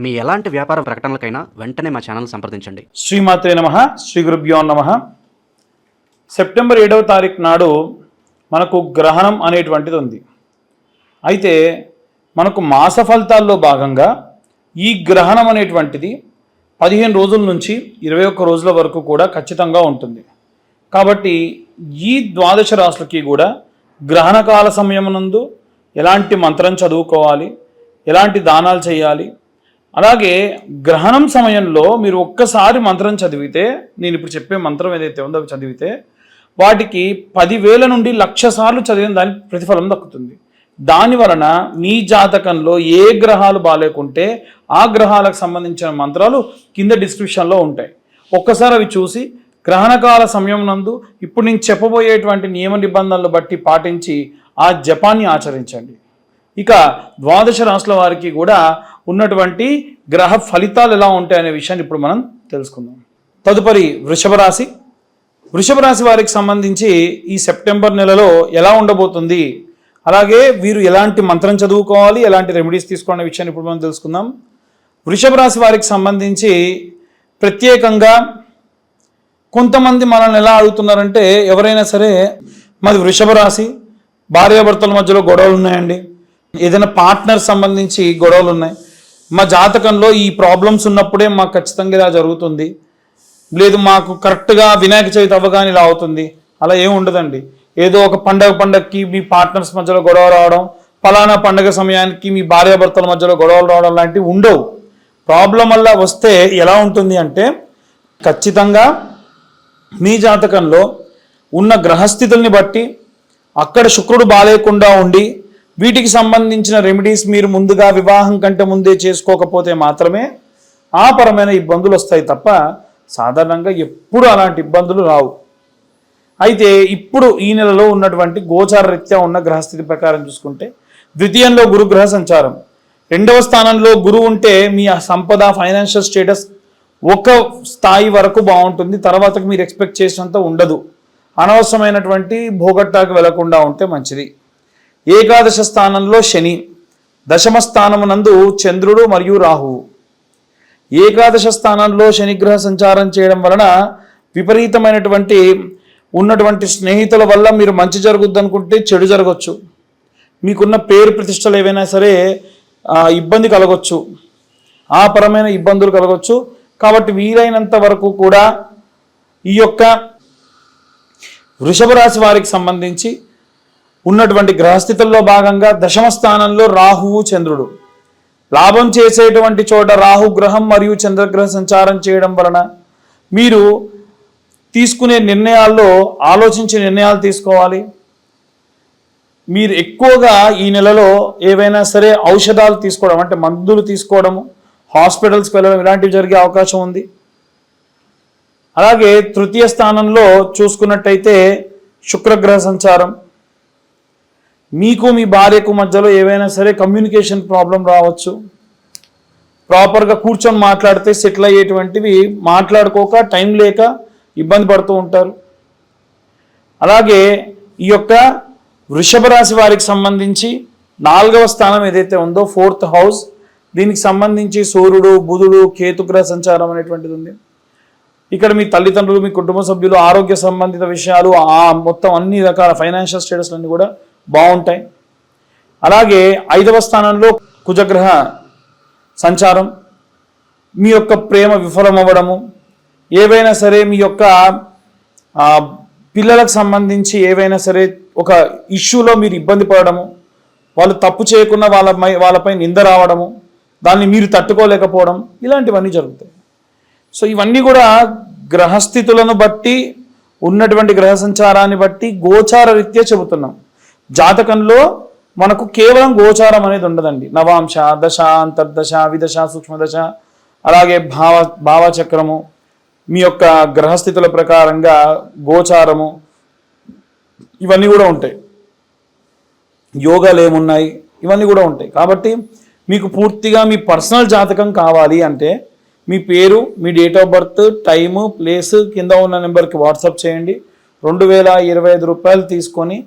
మీ ఎలాంటి వ్యాపార ప్రకటనలకైనా వెంటనే మా ఛానల్ సంప్రదించండి. శ్రీమాత్రే నమః. శ్రీ గురుభ్యో నమః. సెప్టెంబర్ 7వ తారీఖు నాడు మనకు గ్రహణం అనేటువంటిది ఉంది. అయితే మనకు మాస ఫలితాల్లో భాగంగా ఈ గ్రహణం అనేటువంటిది 15 రోజుల నుంచి 21 రోజుల వరకు కూడా ఖచ్చితంగా ఉంటుంది. కాబట్టి ఈ ద్వాదశ రాశులకి కూడా గ్రహణకాల సమయమునందు ఎలాంటి మంత్రం చదువుకోవాలి, ఎలాంటి దానాలు చేయాలి, అలాగే గ్రహణం సమయంలో మీరు ఒక్కసారి మంత్రం చదివితే, నేను ఇప్పుడు చెప్పే మంత్రం ఏదైతే ఉందో అవి చదివితే వాటికి 10,000 నుండి 1,00,000 సార్లు చదివిన దానికి ప్రతిఫలం దక్కుతుంది. దాని వలన మీ జాతకంలో ఏ గ్రహాలు బాలేకుంటే ఆ గ్రహాలకు సంబంధించిన మంత్రాలు కింద డిస్క్రిప్షన్లో ఉంటాయి. ఒక్కసారి అవి చూసి గ్రహణకాల సమయం నందు ఇప్పుడు నేను చెప్పబోయేటువంటి నియమ నిబంధనలు బట్టి పాటించి ఆ జపాన్ని ఆచరించండి. ఇక ద్వాదశ రాశుల వారికి కూడా ఉన్నటువంటి గ్రహ ఫలితాలు ఎలా ఉంటాయనే విషయాన్ని ఇప్పుడు మనం తెలుసుకుందాం. తదుపరి వృషభ రాశి. వృషభ రాశి వారికి సంబంధించి ఈ సెప్టెంబర్ నెలలో ఎలా ఉండబోతుంది, అలాగే వీరు ఎలాంటి మంత్రం చదువుకోవాలి, ఎలాంటి రెమెడీస్ తీసుకోవాలనే విషయాన్ని ఇప్పుడు మనం తెలుసుకుందాం. వృషభ రాశి వారికి సంబంధించి ప్రత్యేకంగా కొంతమంది మనల్ని ఎలా అడుగుతున్నారంటే, ఎవరైనా సరే మాది వృషభ రాశి, భార్యాభర్తల మధ్యలో గొడవలు ఉన్నాయండి, ఏదైనా పార్ట్నర్ సంబంధించి గొడవలు ఉన్నాయి, మా జాతకంలో ఈ ప్రాబ్లమ్స్ ఉన్నప్పుడే మాకు ఖచ్చితంగా ఇలా జరుగుతుంది, లేదు మాకు కరెక్ట్గా వినాయక చవితి అవ్వగానే ఇలా అవుతుంది. అలా ఏమి ఉండదండి. ఏదో ఒక పండగకి మీ పార్ట్నర్స్ మధ్యలో గొడవ రావడం, ఫలానా పండగ సమయానికి మీ భార్యాభర్తల మధ్యలో గొడవలు రావడం లాంటివి ఉండవు. ప్రాబ్లం వల్ల వస్తే ఎలా ఉంటుంది అంటే, ఖచ్చితంగా మీ జాతకంలో ఉన్న గ్రహస్థితుల్ని బట్టి అక్కడ శుక్రుడు బాలేకుండా ఉండి వీటికి సంబంధించిన రెమెడీస్ మీరు ముందుగా వివాహం కంటే ముందే చేసుకోకపోతే మాత్రమే ఆ పరమైన ఇబ్బందులు వస్తాయి తప్ప సాధారణంగా ఎప్పుడు అలాంటి ఇబ్బందులు రావు. అయితే ఇప్పుడు ఈ నెలలో ఉన్నటువంటి గోచార రీత్యా ఉన్న గ్రహస్థితి ప్రకారం చూసుకుంటే, ద్వితీయంలో గురుగ్రహ సంచారం, 2వ స్థానంలో గురువు ఉంటే మీ సంపద, ఫైనాన్షియల్ స్టేటస్ ఒక స్థాయి వరకు బాగుంటుంది, తర్వాతకు మీరు ఎక్స్పెక్ట్ చేసినంత ఉండదు. అనవసరమైనటువంటి భోగట్టాకు వెళ్లకుండా ఉంటే మంచిది. ఏకాదశ స్థానంలో శని, దశమ స్థానమునందు చంద్రుడు మరియు రాహువు. ఏకాదశ స్థానంలో శనిగ్రహ సంచారం చేయడం వలన విపరీతమైనటువంటి ఉన్నటువంటి స్నేహితుల వల్ల మీరు మంచి జరుగుద్ది అనుకుంటే చెడు జరగవచ్చు. మీకున్న పేరు ప్రతిష్టలు ఏవైనా సరే ఇబ్బంది కలగవచ్చు, ఆ పరమైన ఇబ్బందులు కలగవచ్చు. కాబట్టి వీలైనంత వరకు కూడా ఈ యొక్క వృషభ రాశి వారికి సంబంధించి ఉన్నటువంటి గ్రహస్థితుల్లో భాగంగా దశమ స్థానంలో రాహువు, చంద్రుడు. లాభం చేసేటువంటి చోట రాహు గ్రహం మరియు చంద్రగ్రహ సంచారం చేయడం వలన మీరు తీసుకునే నిర్ణయాల్లో ఆలోచించి నిర్ణయాలు తీసుకోవాలి. మీరు ఎక్కువగా ఈ నెలలో ఏవైనా సరే ఔషధాలు తీసుకోవడం, అంటే మందులు తీసుకోవడము, హాస్పిటల్స్కి వెళ్ళడం ఇలాంటివి జరిగే అవకాశం ఉంది. అలాగే తృతీయ స్థానంలో చూసుకున్నట్టయితే శుక్రగ్రహ సంచారం, మీకు మీ భార్యకు మధ్యలో ఏవైనా సరే కమ్యూనికేషన్ ప్రాబ్లం రావచ్చు. ప్రాపర్గా కూర్చొని మాట్లాడితే సెటిల్ అయ్యేటువంటివి మాట్లాడుకోక టైం లేక ఇబ్బంది పడుతూ ఉంటారు. అలాగే ఈ యొక్క వృషభ రాశి వారికి సంబంధించి 4వ స్థానం ఏదైతే ఉందో 4th హౌస్, దీనికి సంబంధించి సూర్యుడు, బుధుడు, కేతుగ్రహ సంచారం అనేటువంటిది ఉంది. ఇక్కడ మీ తల్లిదండ్రులు, మీ కుటుంబ సభ్యులు, ఆరోగ్య సంబంధిత విషయాలు, మొత్తం అన్ని రకాల ఫైనాన్షియల్ స్టేటస్ అన్నీ కూడా బాగుంటాయి. అలాగే 5వ స్థానంలో కుజగ్రహ సంచారం, మీ యొక్క ప్రేమ విఫలమవ్వడము, ఏవైనా సరే మీ యొక్క పిల్లలకు సంబంధించి ఏవైనా సరే ఒక ఇష్యూలో మీరు ఇబ్బంది పడడము, వాళ్ళు తప్పు చేయకుండా వాళ్ళపై నింద రావడము, దాన్ని మీరు తట్టుకోలేకపోవడం, ఇలాంటివన్నీ జరుగుతాయి. సో ఇవన్నీ కూడా గ్రహస్థితులను బట్టి, ఉన్నటువంటి గ్రహ సంచారాన్ని బట్టి గోచార రీత్యా చెబుతున్నాం. జాతకంలో మనకు కేవలం గోచారం అనేది ఉండదండి. నవాంశ, దశ, అంతర్దశ, విదశ, సూక్ష్మదశ, అలాగే భావచక్రము, మీ యొక్క గ్రహస్థితుల ప్రకారంగా గోచారము, ఇవన్నీ కూడా ఉంటాయి. యోగాలు ఏమున్నాయి, ఇవన్నీ కూడా ఉంటాయి. కాబట్టి మీకు పూర్తిగా మీ పర్సనల్ జాతకం కావాలి అంటే మీ పేరు, మీ date of birth, time, place కింద ఉన్న నెంబర్కి వాట్సాప్ చేయండి. 2,025 రూపాయలు తీసుకొని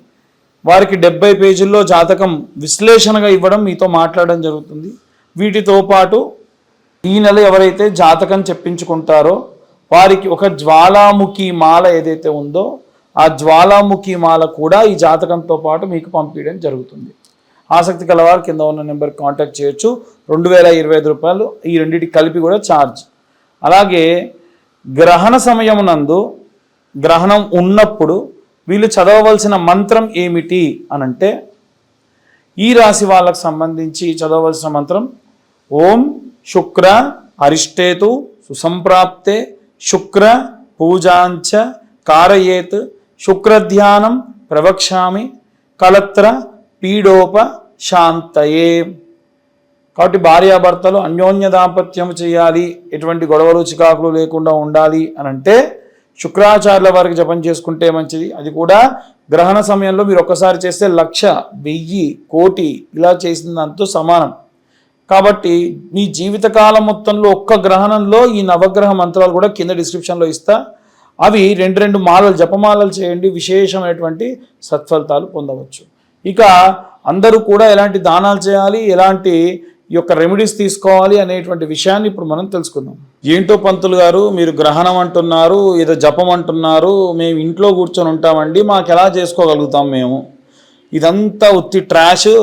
వారికి 70 పేజీల్లో జాతకం విశ్లేషణగా ఇవ్వడం, మీతో మాట్లాడడం జరుగుతుంది. వీటితో పాటు ఈ నెల ఎవరైతే జాతకం చెప్పించుకుంటారో వారికి ఒక జ్వాలాముఖి మాల ఏదైతే ఉందో ఆ జ్వాలాముఖి మాల కూడా ఈ జాతకంతో పాటు మీకు పంపించడం జరుగుతుంది. ఆసక్తి కలవారు కింద ఉన్న నెంబర్ కాంటాక్ట్ చేయొచ్చు. 2025 రూపాయలు ఈ రెండింటికి కలిపి కూడా ఛార్జ్. అలాగే గ్రహణ సమయమునందు గ్రహణం ఉన్నప్పుడు వీళ్ళు చదవవలసిన మంత్రం ఏమిటి అనంటే ఈ రాశి వాళ్ళకు సంబంధించి చదవవలసిన మంత్రం ఓం శుక్ర అరిష్టేతు సుసంప్రాప్తే శుక్ర పూజాంచ కారయేత్ శుక్రధ్యానం ప్రవక్ష్యామి కలత్ర పీడోప శాంతయే. కాబట్టి భార్యాభర్తలు అన్యోన్య దాంపత్యం చేయాలి, ఎటువంటి గొడవలు చికాకులు లేకుండా ఉండాలి అని అంటే శుక్రాచార్యుల వారికి జపం చేసుకుంటే మంచిది. అది కూడా గ్రహణ సమయంలో మీరు ఒక్కసారి చేస్తే 1,00,000, 1000, కోటి ఇలా చేసిన దాంతో సమానం. కాబట్టి మీ జీవితకాలం మొత్తంలో ఒక్క గ్రహణంలో ఈ నవగ్రహ మంత్రాలు కూడా కింద డిస్క్రిప్షన్లో ఇస్తా. అవి 2 మాలలు జపమాలలు చేయండి, విశేషమైనటువంటి సత్ఫలితాలు పొందవచ్చు. ఇక అందరూ కూడా ఎలాంటి దానాలు చేయాలి, ఎలాంటి ఈ యొక్క రెమెడీస్ తీసుకోవాలి అనేటువంటి విషయాన్ని ఇప్పుడు మనం తెలుసుకుందాం. ఏంటో పంతులు గారు మీరు గ్రహణం అంటున్నారు, ఏదో జపం అంటున్నారు, మేము ఇంట్లో కూర్చొని ఉంటామండి, మాకు ఎలా చేసుకోగలుగుతాం మేము? ఇదంతా ఉత్తి ట్రాష్,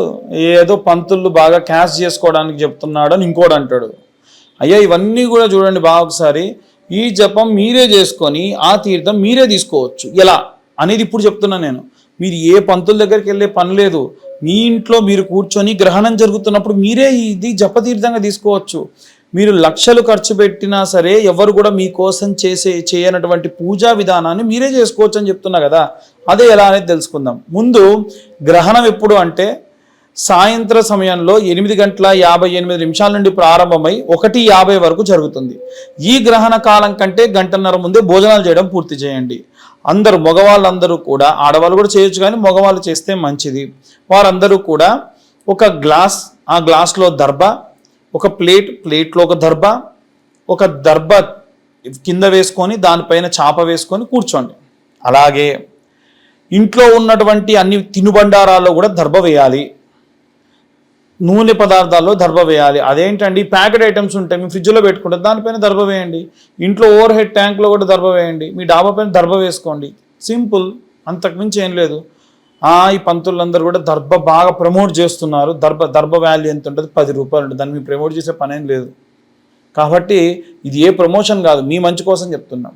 ఏదో పంతులు బాగా క్యాష్ చేసుకోవడానికి చెప్తున్నాడు అని ఇంకోటి అంటాడు. అయ్యా ఇవన్నీ కూడా చూడండి బాగా ఒకసారి. ఈ జపం మీరే చేసుకొని ఆ తీర్థం మీరే తీసుకోవచ్చు. ఎలా అనేది ఇప్పుడు చెప్తున్నా నేను. మీరు ఏ పంతుల దగ్గరికి వెళ్ళే పని లేదు. మీ ఇంట్లో మీరు కూర్చొని గ్రహణం జరుగుతున్నప్పుడు మీరే ఇది జపతీర్థంగా తీసుకోవచ్చు. మీరు లక్షలు ఖర్చు పెట్టినా సరే ఎవరు కూడా మీకోసం చేయనటువంటి పూజా విధానాన్ని మీరే చేసుకోవచ్చు అని చెప్తున్నా కదా. అదే ఎలా అనేది తెలుసుకుందాం. ముందు గ్రహణం ఎప్పుడు అంటే సాయంత్ర సమయంలో 8:58 నుండి ప్రారంభమై 1:50 వరకు జరుగుతుంది. ఈ గ్రహణ కాలం కంటే గంటన్నర ముందే భోజనాలు చేయడం పూర్తి చేయండి. అందరూ మగవాళ్ళందరూ కూడా, ఆడవాళ్ళు కూడా చేయొచ్చు కానీ మగవాళ్ళు చేస్తే మంచిది. వారందరూ కూడా ఒక గ్లాస్, ఆ గ్లాస్లో దర్భ, ఒక ప్లేట్లో ఒక దర్భ కింద వేసుకొని దానిపైన చాప వేసుకొని కూర్చోండి. అలాగే ఇంట్లో ఉన్నటువంటి అన్ని తినుబండారాల్లో కూడా దర్భ వేయాలి. నూనె పదార్థాల్లో దర్భ వేయాలి. అదేంటండి ప్యాకెట్ ఐటమ్స్ ఉంటాయి, మీ ఫ్రిడ్జ్లో పెట్టుకుంటే దానిపైన దర్భ వేయండి. ఇంట్లో ఓవర్ హెడ్ ట్యాంక్లో కూడా దర్భ వేయండి. మీ డాబా పైన దర్భ వేసుకోండి. సింపుల్, అంతకుమించి ఏం లేదు. ఈ పంతులందరూ కూడా దర్భ బాగా ప్రమోట్ చేస్తున్నారు. దర్భ వాల్యూ ఎంత ఉంటుంది? 10 రూపాయలు ఉంటుంది. దాన్ని మీరు ప్రమోట్ చేసే పని ఏం లేదు. కాబట్టి ఇది ఏ ప్రమోషన్ కాదు, మీ మంచి కోసం చెప్తున్నాం.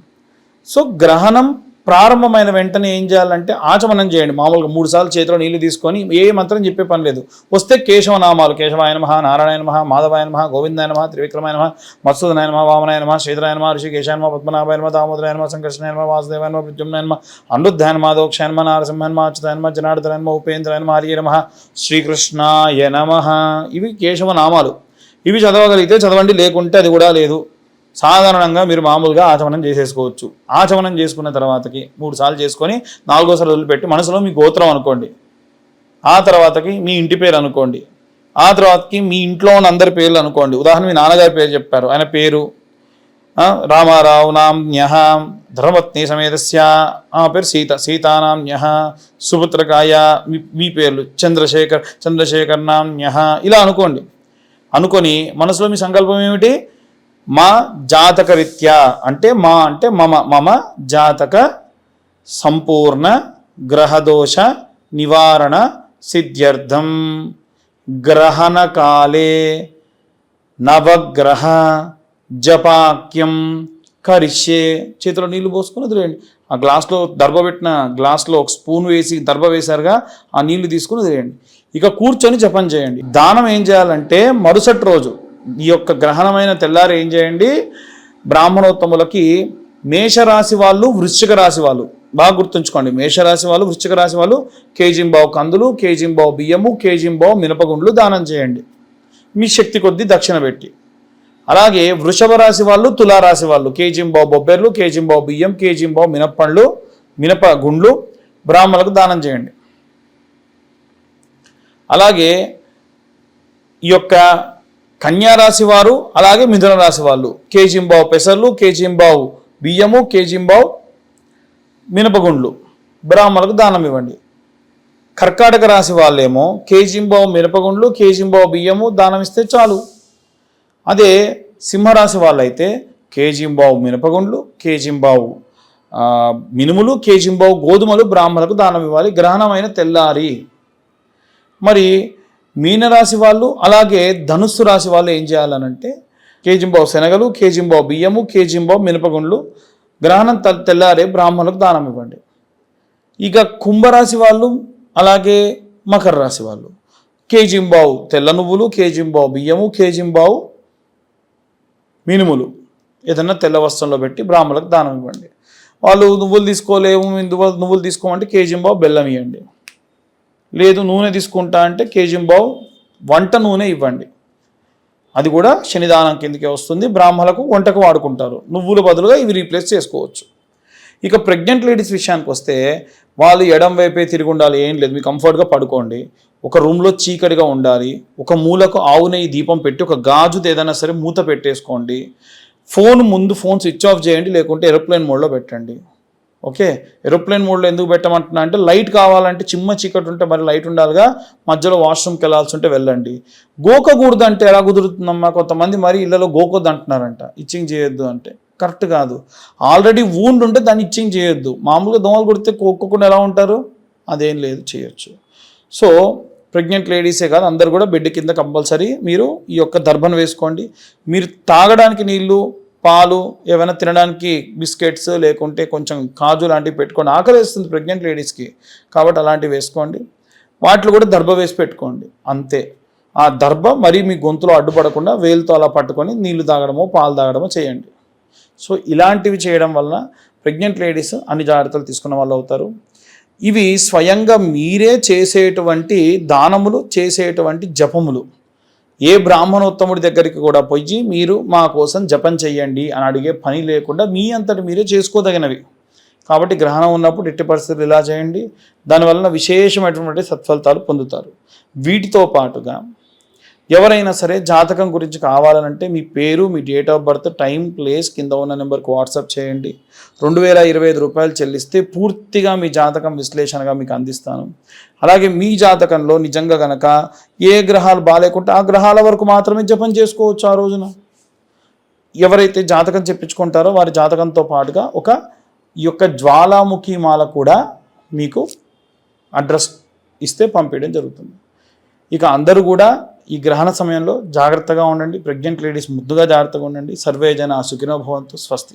సో గ్రహణం ప్రారంభమైన వెంటనే ఏం చేయాలంటే ఆచమనం చేయండి. మామూలుగా 3 సార్లు చేతిలో నీళ్లు తీసుకొని ఏ మంత్రం చెప్పే పని లేదు. వస్తే కేశవనామాలు, కేశవాయ నమః, నారాయణ నమః, మాధవాయ నమః, గోవిందాయ నమః, త్రివిక్రమాయ నమః, మత్సూదనాయ నమః, వామనాయ నమః, శ్రీధరాయ నమః, ఋషికేశాయ నమః, పద్మనాభాయ నమః, దామోదరాయ నమః, సంకర్షణాయ నమః, వాసుదేవాయ నమః, ప్రద్యుమ్నాయ నమః, అనిరుద్ధాయ నమః, దోక్షాయ నమః, నారసింహాయ నమః, అచ్యుతాయ నమః, జనార్దనాయ నమః, ఉపేంద్రాయ నమః, హరియే నమః, శ్రీకృష్ణాయ నమః. ఇవి కేశవనామాలు. ఇవి చదవగలిగితే చదవండి, లేకుంటే అది కూడా లేదు. సాధారణంగా మీరు మామూలుగా ఆచమనం చేసేసుకోవచ్చు. ఆచమనం చేసుకున్న తర్వాతకి 3 సార్లు చేసుకొని 4వసారి వదిలిపెట్టి మనసులో మీ గోత్రం అనుకోండి. ఆ తర్వాతకి మీ ఇంటి పేరు అనుకోండి. ఆ తర్వాతకి మీ ఇంట్లో ఉన్న అందరి పేర్లు అనుకోండి. ఉదాహరణ మీ నాన్నగారి పేరు చెప్పారు, ఆయన పేరు రామారావు నామ్న్యః, ధర్మపత్ని సమేతస్య పేరు సీతానామ్న్యః, సుపుత్రకాయ మీ పేర్లు చంద్రశేఖర్ నామ్న్యః, ఇలా అనుకోండి. అనుకొని మనసులో మీ సంకల్పం ఏమిటి? మా జాతక రీత్యా అంటే మమ జాతక సంపూర్ణ గ్రహదోష నివారణ సిద్ధ్యర్థం గ్రహణకాలే నవగ్రహ జపాక్యం కరిష్యే. చేతిలో నీళ్లు పోసుకొని వదిలేయండి. ఆ గ్లాస్లో పెట్టిన గ్లాస్లో ఒక స్పూన్ వేసి దర్భ వేశారుగా, ఆ నీళ్లు తీసుకుని వదిలేయండి. ఇక కూర్చొని జపం చేయండి. దానం ఏం చేయాలంటే మరుసటి రోజు ఈ యొక్క గ్రహణమైన తెల్లారి ఏం చేయండి, బ్రాహ్మణోత్తములకి మేషరాశి వాళ్ళు, వృశ్చిక రాశి వాళ్ళు బాగా గుర్తుంచుకోండి. మేషరాశి వాళ్ళు, వృశ్చిక రాశి వాళ్ళు కేజీంబావు కందులు, కేజీంబావు బియ్యము, కేజీంబావు మినపగుండ్లు దానం చేయండి మీ శక్తి కొద్దీ దక్షిణ పెట్టి. అలాగే వృషభ రాశి వాళ్ళు, తులారాశి వాళ్ళు కేజీంబావు బొబ్బెర్లు, కేజీంబావు బియ్యం, కేజీంబావు మినప్పండ్లు, మినపగుండ్లు బ్రాహ్మణులకు దానం చేయండి. అలాగే ఈ యొక్క కన్యారాశి వారు, అలాగే మిథున రాశి వాళ్ళు కేజీంబావు పెసర్లు, కేజీంబావు బియ్యము, కేజీంబావు మినపగుండ్లు బ్రాహ్మణులకు దానం ఇవ్వండి. కర్కాటక రాశి వాళ్ళేమో కేజీంబావు మినపగుండ్లు, కేజీంబావు బియ్యము దానం ఇస్తే చాలు. అదే సింహరాశి వాళ్ళైతే కేజింబావు మినపగుండ్లు, కేజింబావు మినుములు, కేజింబావు గోధుమలు బ్రాహ్మణులకు దానం ఇవ్వాలి గ్రహణమైన తెల్లారి. మరి మీనరాశి వాళ్ళు అలాగే ధనుస్సు రాశి వాళ్ళు ఏం చేయాలనంటే కేజింబావు శనగలు, కేజింబావు బియ్యము, కేజింబావు మినపగుండ్లు గ్రహణం తెల్లారే బ్రాహ్మణులకు దానం ఇవ్వండి. ఇక కుంభరాశి వాళ్ళు అలాగే మకర రాశి వాళ్ళు కేజింబావు తెల్ల నువ్వులు, కేజింబావు బియ్యము, కేజింబావు మినుములు ఏదన్నా తెల్ల వస్త్రంలో పెట్టి బ్రాహ్మణులకు దానం ఇవ్వండి. వాళ్ళు నువ్వులు తీసుకోలేము, నువ్వులు తీసుకోమంటే కేజింబావు బెల్లం ఇవ్వండి. లేదు నూనె తీసుకుంటా అంటే కేజింబావు వంట నూనె ఇవ్వండి. అది కూడా శనిదానం కిందకే వస్తుంది. బ్రాహ్మణులకు వంటకు వాడుకుంటారు. నువ్వుల బదులుగా ఇవి రీప్లేస్ చేసుకోవచ్చు. ఇక ప్రెగ్నెంట్ లేడీస్ విషయానికి వస్తే వాళ్ళు ఎడం వైపే తిరిగి ఉండాలి, ఏం లేదు, మీకు కంఫర్ట్గా పడుకోండి. ఒక రూమ్లో చీకటిగా ఉండాలి. ఒక మూలకు ఆవు నెయ్యి దీపం పెట్టి ఒక గాజుది ఏదైనా సరే మూత పెట్టేసుకోండి. ఫోన్ స్విచ్ ఆఫ్ చేయండి, లేకుంటే ఏరోప్లేన్ మోడ్లో పెట్టండి. ఓకే, ఏరోప్లేన్ మోడ్లో ఎందుకు పెట్టమంటున్నా అంటే లైట్ కావాలంటే చిమ్మ చీకటి ఉంటే మరి లైట్ ఉండాలిగా, మధ్యలో వాష్రూమ్కి వెళ్ళాల్సి ఉంటే వెళ్ళండి. గోకకూడదు అంటే ఎలా కుదురుతుందమ్మా? కొంతమంది మరి ఇళ్ళలో గోకొద్దు అంటున్నారంట, ఇచ్చింగ్ చేయొద్దు అంటే కరెక్ట్ కాదు. ఆల్రెడీ వూండ్ ఉంటే దాన్ని ఇచ్చింగ్ చేయొద్దు. మామూలుగా దోమలు కొడితే కోక్కోకుండా ఎలా ఉంటారు? అదేం లేదు, చేయొచ్చు. సో ప్రెగ్నెంట్ లేడీసే కాదు అందరు కూడా బెడ్ కింద కంపల్సరీ మీరు ఈ యొక్క దర్భను వేసుకోండి. మీరు తాగడానికి నీళ్ళు, పాలు, ఏమైనా తినడానికి బిస్కెట్స్ లేకుంటే కొంచెం కాజు లాంటివి పెట్టుకోండి. ఆకలి వేస్తుంది ప్రెగ్నెంట్ లేడీస్కి, కాబట్టి అలాంటివి వేసుకోండి. వాటిలో కూడా దర్భ వేసి పెట్టుకోండి, అంతే. ఆ దర్భ మరీ మీ గొంతులో అడ్డుపడకుండా వేలుతో అలా పట్టుకొని నీళ్లు తాగడమో పాలు తాగడమో చేయండి. సో ఇలాంటివి చేయడం వలన ప్రెగ్నెంట్ లేడీస్ అన్ని జాగ్రత్తలు తీసుకున్న వాళ్ళు అవుతారు. ఇవి స్వయంగా మీరే చేసేటువంటి దానములు, చేసేటువంటి జపములు. ఏ బ్రాహ్మణోత్తముడి దగ్గరికి కూడా పోయి మీరు మా కోసం జపం చెయ్యండి అని అడిగే పని లేకుండా మీ అంతటి మీరే చేసుకోదగినవి. కాబట్టి గ్రహణం ఉన్నప్పుడు ఎట్టి పరిస్థితులు ఇలా చేయండి. దానివలన విశేషమైనటువంటి సత్ఫలితాలు పొందుతారు. వీటితో పాటుగా ఎవరైనా సరే జాతకం గురించి కావాలనంటే మీ పేరు, మీ date of birth, time, place కింద ఉన్న నెంబర్కి వాట్సాప్ చేయండి. 2025 రూపాయలు చెల్లిస్తే పూర్తిగా మీ జాతకం విశ్లేషణగా మీకు అందిస్తాను. అలాగే మీ జాతకంలో నిజంగా గనక ఏ గ్రహాలు బాగాలేకుంటే ఆ గ్రహాల వరకు మాత్రమే జపం చేసుకోవచ్చు ఆ రోజున. ఎవరైతే జాతకం చెప్పించుకుంటారో వారి జాతకంతో పాటుగా ఈ యొక్క జ్వాలాముఖి మాల కూడా మీకు అడ్రస్ ఇస్తే పంపించడం జరుగుతుంది. ఇక అందరూ కూడా ఈ గ్రహణ సమయంలో జాగ్రత్తగా ఉండండి. ప్రెగ్నెంట్ లేడీస్ ముద్దుగా జాగ్రత్తగా ఉండండి. సర్వే జన సుఖినో భవంతు. స్వస్తి.